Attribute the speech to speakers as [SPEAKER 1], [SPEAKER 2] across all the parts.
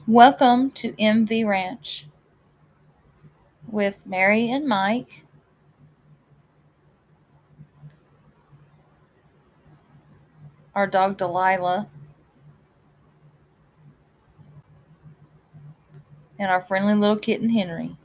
[SPEAKER 1] Welcome to MV Ranch with Mary and Mike, our dog Delilah, and our friendly little kitten Henry.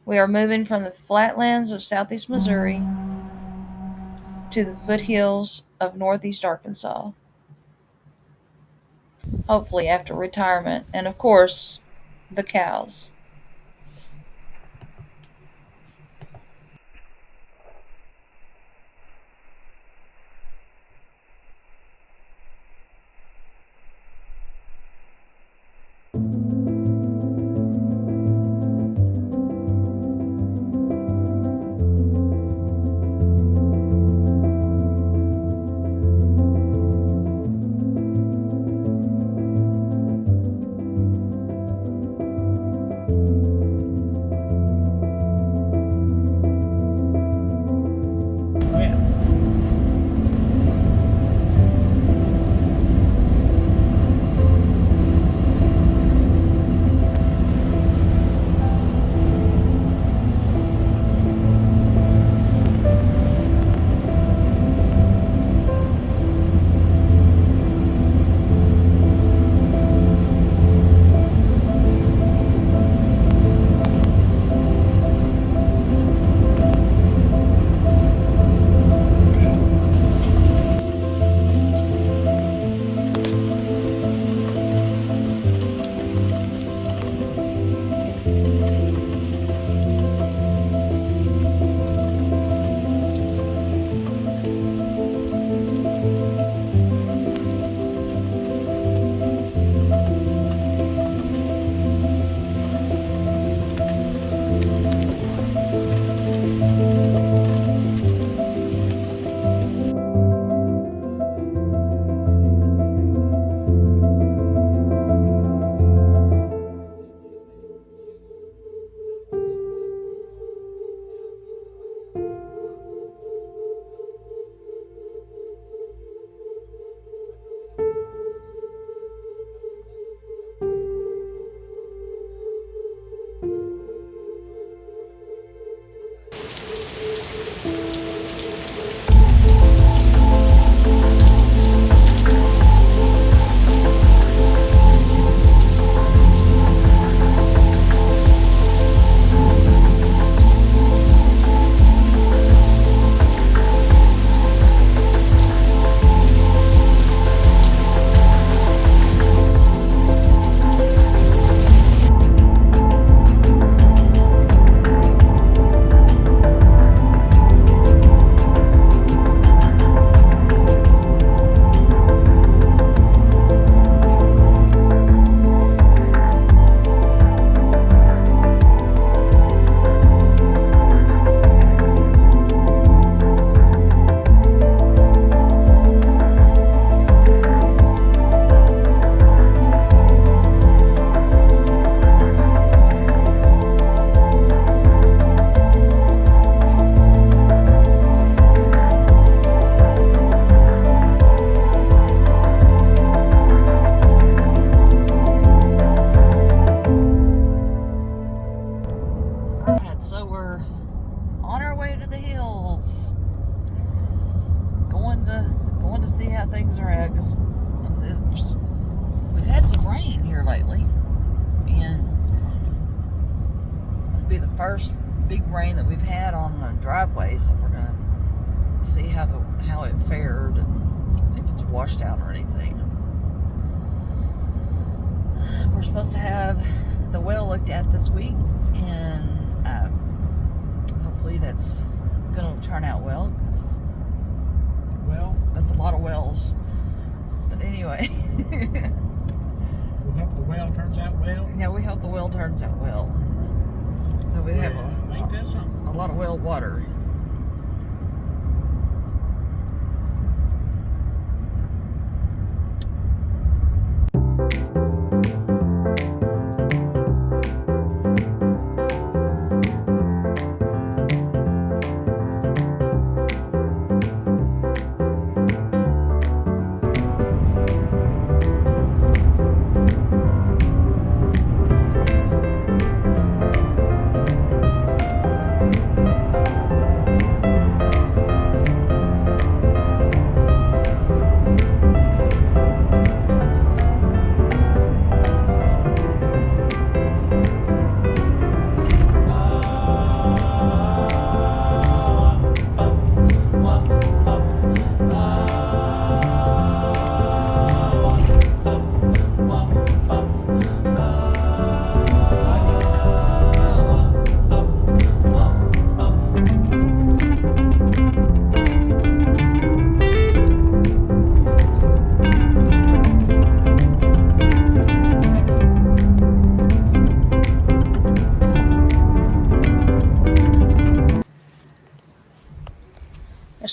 [SPEAKER 1] We are moving from the flatlands of southeast Missouri to the foothills of northeast Arkansas, hopefully after retirement, and of course, the cows. Alright, so we're on our way to the hills, going to see how things are at, because we've had some rain here lately, and it'll be the first big rain that we've had on the driveway, so we're gonna see how it fared and if it's washed out or anything. We're supposed to have the well looked at this week, and hopefully that's going to turn out well, because that's a lot of wells. But anyway,
[SPEAKER 2] we hope the well turns out well.
[SPEAKER 1] Yeah, we hope the well turns out well. That we have
[SPEAKER 2] Ain't that something?
[SPEAKER 1] a lot of well water.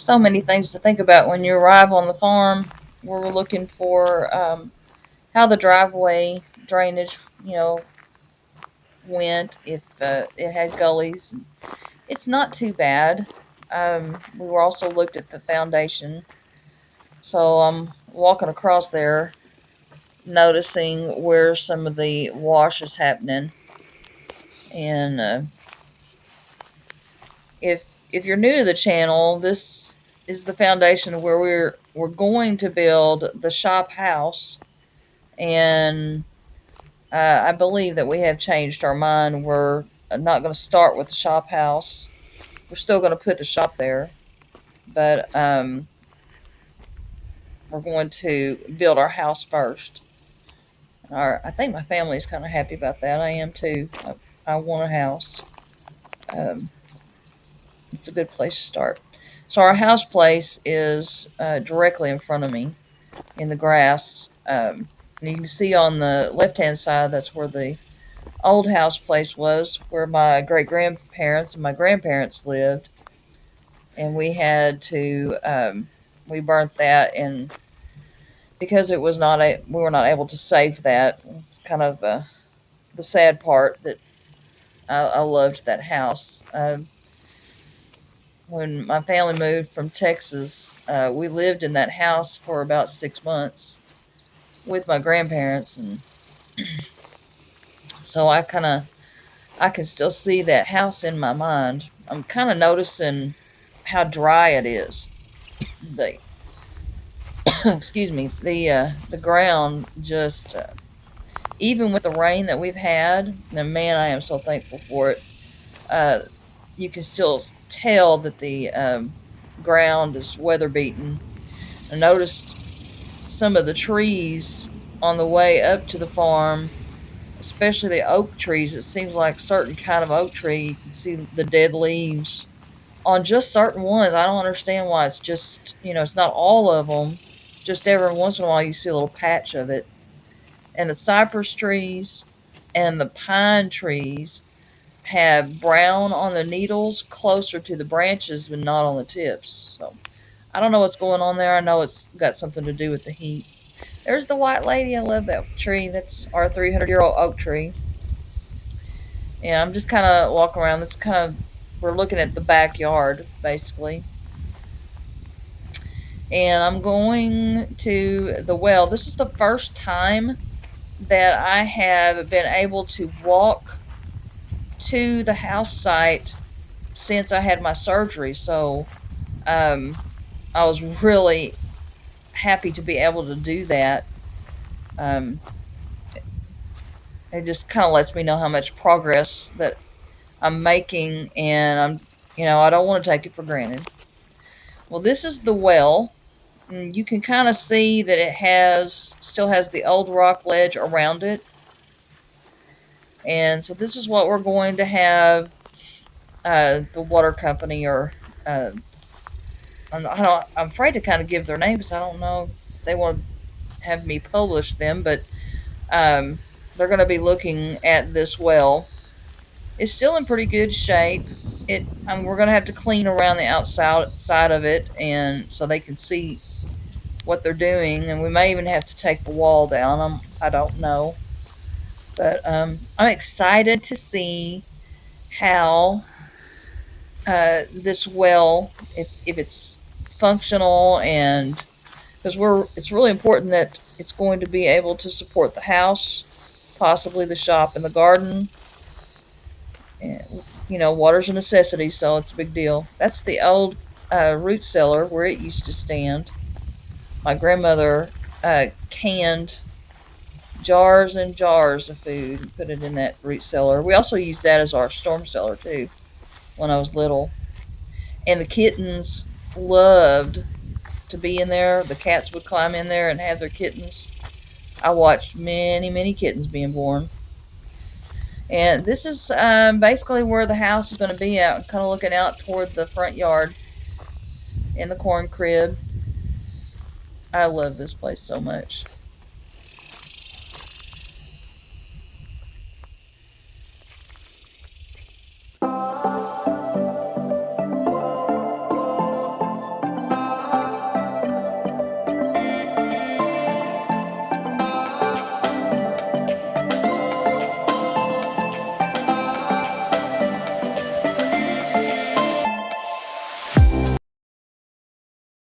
[SPEAKER 1] so many things to think about when you arrive on the farm. We're looking for how the driveway drainage, went, if it had gullies. It's not too bad. We were also looked at the foundation. So I'm walking across there, noticing where some of the wash is happening. And if you're new to the channel, this is the foundation where we're going to build the shop house. And I believe that we have changed our mind. We're not going to start with the shop house. We're still going to put the shop there, but we're going to build our house first. I think my family's kind of happy about that. I am too. I want a house. Um, it's a good place to start. So our house place is directly in front of me in the grass. And you can see on the left-hand side, that's where the old house place was, where my great-grandparents and my grandparents lived. And we had to, we burnt that, and because it was not we were not able to save that. It's kind of the sad part that I loved that house. When my family moved from Texas, we lived in that house for about 6 months with my grandparents, and so I can still see that house in my mind. I'm kind of noticing how dry it is. The excuse me, the ground just even with the rain that we've had, and man, I am so thankful for it. Uh, you can still tell that the ground is weather beaten. I noticed some of the trees on the way up to the farm, especially the oak trees. It seems like certain kind of oak tree, you can see the dead leaves on just certain ones. I don't understand why. It's just, it's not all of them. Just every once in a while you see a little patch of it. And the cypress trees and the pine trees have brown on the needles closer to the branches but not on the tips. So I don't know what's going on there. I know it's got something to do with the heat. There's the white lady. I love that tree. That's our 300-year-old oak tree. Yeah, I'm just kind of walking around. We're looking at the backyard, basically. And I'm going to the well. This is the first time that I have been able to walk to the house site since I had my surgery. So um, I was really happy to be able to do that. Um, it just kind of lets me know how much progress that I'm making, and I don't want to take it for granted. Well, this is the well. And you can kind of see that it still has the old rock ledge around it. And so this is what we're going to have the water company, or I'm afraid to kind of give their names. I don't know if they want to have me publish them, but um, they're going to be looking at this well. It's still in pretty good shape. We're going to have to clean around the outside side of it, and so they can see what they're doing, and we may even have to take the wall down. I don't know, but I'm excited to see how this well, if it's functional, and because it's really important that it's going to be able to support the house, possibly the shop and the garden. And, water's a necessity, so it's a big deal. That's the old root cellar where it used to stand. My grandmother canned jars and jars of food and put it in that root cellar. We also used that as our storm cellar too when I was little. And the kittens loved to be in there. The cats would climb in there and have their kittens. I watched many, many kittens being born. And this is basically where the house is going to be at, kind of looking out toward the front yard in the corn crib. I love this place so much.